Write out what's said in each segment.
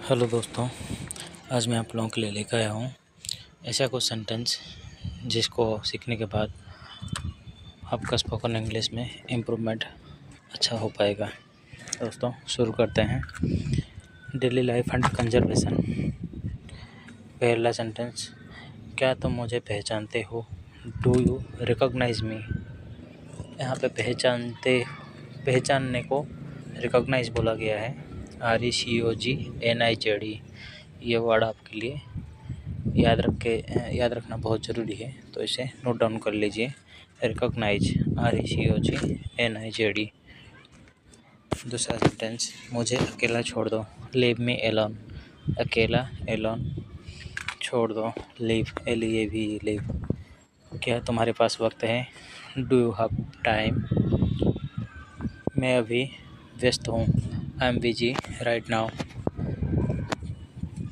Hello दोस्तों, आज मैं आप लोगों के लिए लेकर आया हूँ ऐसा कुछ सेंटेंस जिसको सीखने के बाद आपका स्पोकन इंग्लिश में इम्प्रूवमेंट अच्छा हो पाएगा। दोस्तों शुरू करते हैं। Daily life and conservation. पहला सेंटेंस, क्या तुम मुझे पहचानते हो? डू यू रिकॉग्नाइज मी? यहाँ पे पहचानने को रिकॉग्नाइज बोला गया है। RECOGNIZ। ये वर्ड आपके लिए याद रखना बहुत ज़रूरी है, तो इसे नोट डाउन कर लीजिए। Recognise, RECOGNIZ। दूसरा सेंटेंस, मुझे अकेला छोड़ दो। Leave me alone. अकेला, एलोन, छोड़ दो। Leave, LEAV, leave. क्या तुम्हारे पास वक्त है? Do you have time? मैं अभी व्यस्त हूँ। I am busy right now.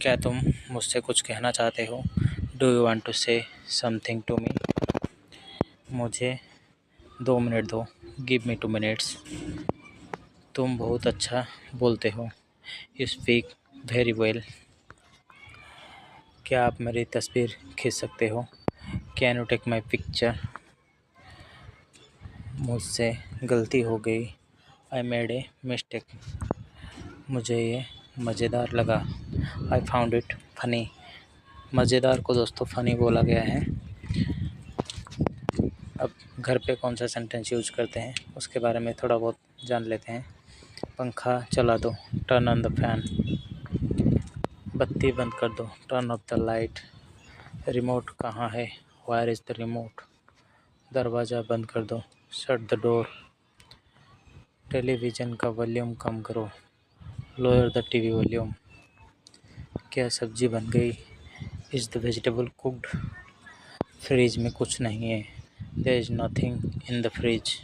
क्या तुम मुझसे कुछ कहना चाहते हो? Do you want to say something to me? मुझे 2 मिनट दो। Give me 2 minutes. तुम बहुत अच्छा बोलते हो। You speak very well. क्या आप मेरी तस्वीर खींच सकते हो? Can you take my picture? मुझसे गलती हो गई। I made a mistake. मुझे ये मज़ेदार लगा। I found it funny. मज़ेदार को दोस्तों फ़नी बोला गया है। अब घर पे कौन सा सेंटेंस यूज करते हैं उसके बारे में थोड़ा बहुत जान लेते हैं। पंखा चला दो। Turn on the fan. बत्ती बंद कर दो। Turn off the light. Remote कहाँ है? Where is the remote. दरवाज़ा बंद कर दो। शट द डोर। टेलीविज़न का वॉल्यूम कम करो। Lower the TV volume. क्या सब्ज़ी बन गई? Is the vegetable cooked? Fridge में कुछ नहीं है। There is nothing in the fridge.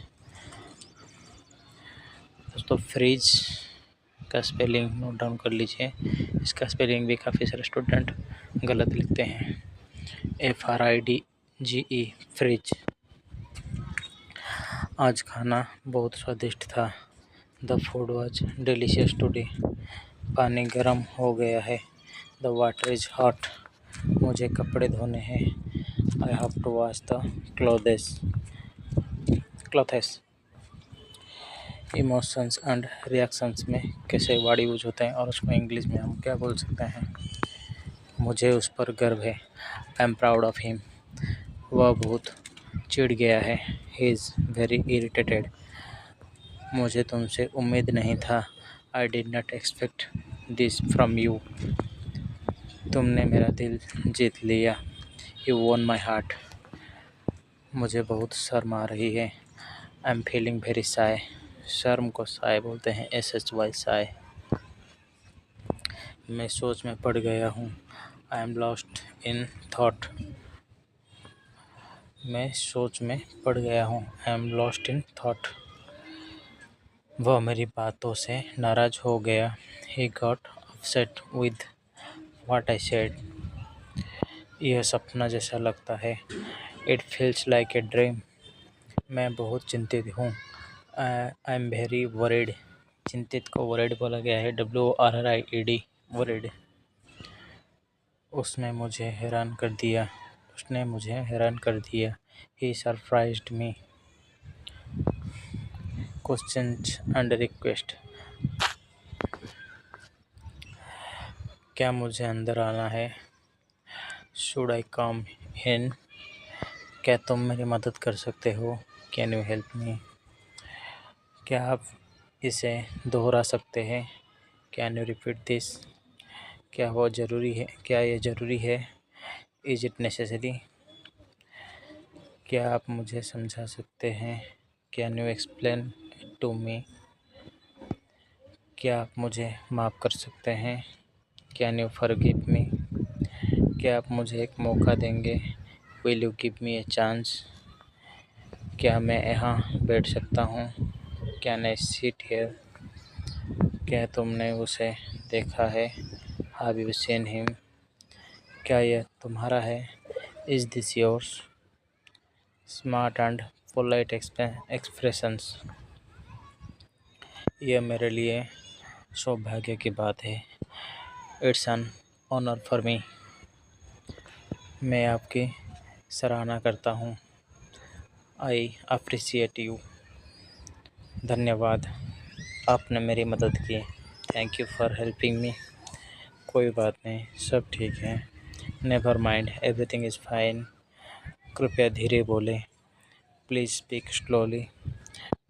दोस्तों फ्रिज का स्पेलिंग नोट डाउन कर लीजिए। इसका स्पेलिंग भी काफ़ी सारे स्टूडेंट गलत लिखते हैं। FRIDGE, fridge. आज खाना बहुत स्वादिष्ट था। The food was delicious today. पानी गर्म हो गया है। The water is hot. मुझे कपड़े धोने हैं। I have to wash the clothes. Emotions and reactions में कैसे वर्ड यूज होते हैं और उसको इंग्लिश में हम क्या बोल सकते हैं? मुझे उस पर गर्व है। I am proud of him. वह बहुत चिढ़ गया है। He is very irritated. मुझे तुमसे उम्मीद नहीं था। I did not expect this from you. तुमने मेरा दिल जीत लिया। You won my heart. मुझे बहुत शर्म आ रही है। I am feeling very shy. शर्म को शाय बोलते हैं, SHY, शाय। मैं सोच में पड़ गया हूँ। I am lost in thought. मैं सोच में पड़ गया हूँ। I am lost in thought. वह मेरी बातों से नाराज़ हो गया। He got upset with what I said. यह सपना जैसा लगता है। It feels like a dream. मैं बहुत चिंतित हूँ। I am very worried. चिंतित को वरीड बोला गया है, WORRIED, वरीड। उसने मुझे हैरान कर दिया। He surprised me. Questions and request. क्या मुझे अंदर आना है? Should I come in? क्या तुम मेरी मदद कर सकते हो? Can you help me? क्या आप इसे दोहरा सकते हैं? Can you repeat this? क्या यह ज़रूरी है? Is it necessary? क्या आप मुझे समझा सकते हैं? Can you explain it to me? क्या आप मुझे माफ़ कर सकते हैं? कैन यू फॉरगिव मी? क्या आप मुझे एक मौका देंगे? Will you give me a chance? क्या मैं यहाँ बैठ सकता हूँ? Can I sit here? क्या तुमने उसे देखा है? Have you seen him? क्या यह तुम्हारा है? Is this yours? Smart and polite expressions. यह मेरे लिए सौभाग्य की बात है। It's an honour for me. मैं आपकी सराहना करता हूँ। I appreciate you. धन्यवाद, आपने मेरी मदद की। Thank you for helping me. कोई बात नहीं, सब ठीक है। Never mind, everything is fine. कृपया धीरे बोलें। Please speak slowly.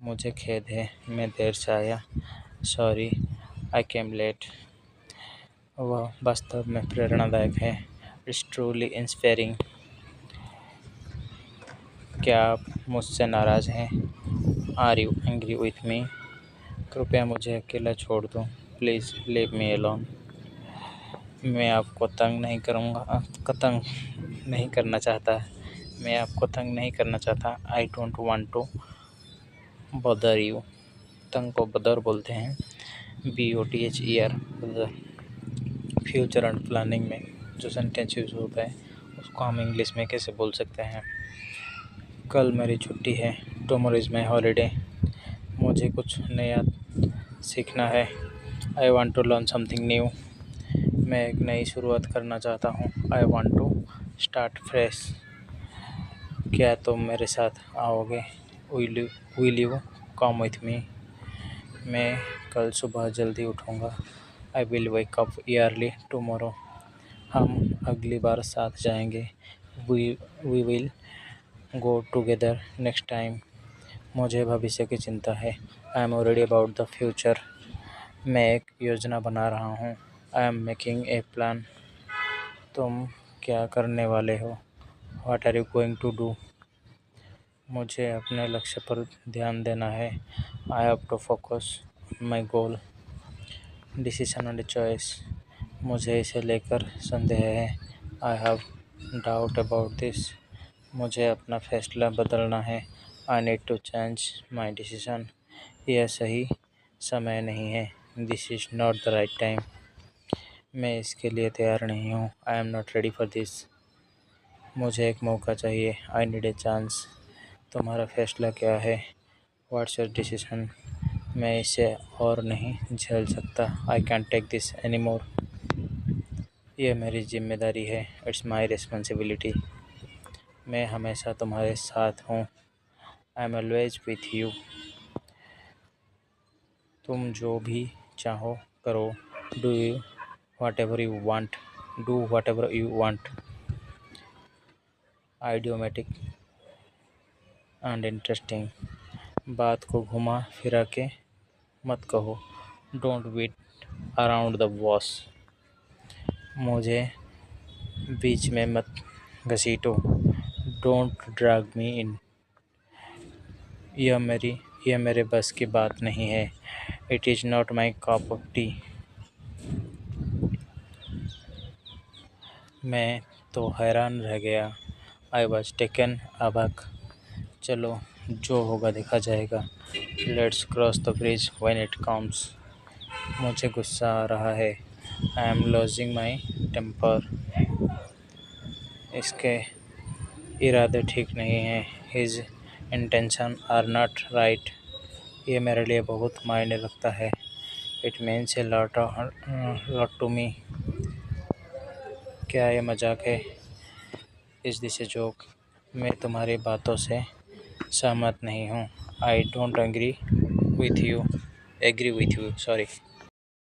मुझे खेद है, मैं देर से आया। Sorry I came late. वह वास्तव में प्रेरणादायक है। It's truly inspiring. क्या आप मुझसे नाराज़ हैं? Are you angry with me? कृपया मुझे अकेला छोड़ दो। Please leave me alone. मैं आपको तंग नहीं करूँगा, तंग नहीं करना चाहता। मैं आपको तंग नहीं करना चाहता। आई डोंट वांट टू बदर यू। तंग को बदर बोलते हैं, BOTHER, बदर। फ्यूचर एंड प्लानिंग में जो सेंटेंस यूज़ होता है उसको हम इंग्लिश में कैसे बोल सकते हैं? कल मेरी छुट्टी है। Tomorrow is my holiday. मुझे कुछ नया सीखना है। I want to learn something new. मैं एक नई शुरुआत करना चाहता हूँ। I want to start fresh. क्या तुम मेरे साथ आओगे? Will you come with me? मैं कल सुबह जल्दी उठूँगा। I will wake up early tomorrow. हम अगली बार साथ जाएंगे। We will go together next time. मुझे भविष्य की चिंता है। I am already about the future. मैं एक योजना बना रहा हूँ। I am making a plan. तुम क्या करने वाले हो? What are you going to do? मुझे अपने लक्ष्य पर ध्यान देना है। I have to focus my goal. Decision and choice. मुझे इसे लेकर संदेह है। I have doubt about this. मुझे अपना फैसला बदलना है। I need to change my decision. यह सही समय नहीं है। This is not the right time. मैं इसके लिए तैयार नहीं हूँ। I am not ready for this. मुझे एक मौका चाहिए। I need a chance. तुम्हारा फैसला क्या है? What's your decision? मैं इसे और नहीं झेल सकता। I can take this any more. यह मेरी जिम्मेदारी है। It's my responsibility. मैं हमेशा तुम्हारे साथ हूँ। I am always with you. तुम जो भी चाहो करो। Do you whatever you want. Do whatever you want. Idiomatic and interesting. बात को घुमा फिरा के मत कहो। Don't beat around the bush. मुझे बीच में मत घसीटो। डोंट ड्रैग मी इन। यह मेरे बस की बात नहीं है। It is not my cup of tea. मैं तो हैरान रह गया। I was taken aback. चलो, जो होगा देखा जाएगा। Let's cross the bridge when it comes. मुझे गुस्सा आ रहा है। I am losing my temper. इसके इरादे ठीक नहीं हैं। His intention are not right. ये मेरे लिए बहुत मायने रखता है। It means a lot to me. क्या ये मजाक है? Is this a joke? मैं तुम्हारी बातों से सहमत नहीं हूँ। I don't agree with you, sorry.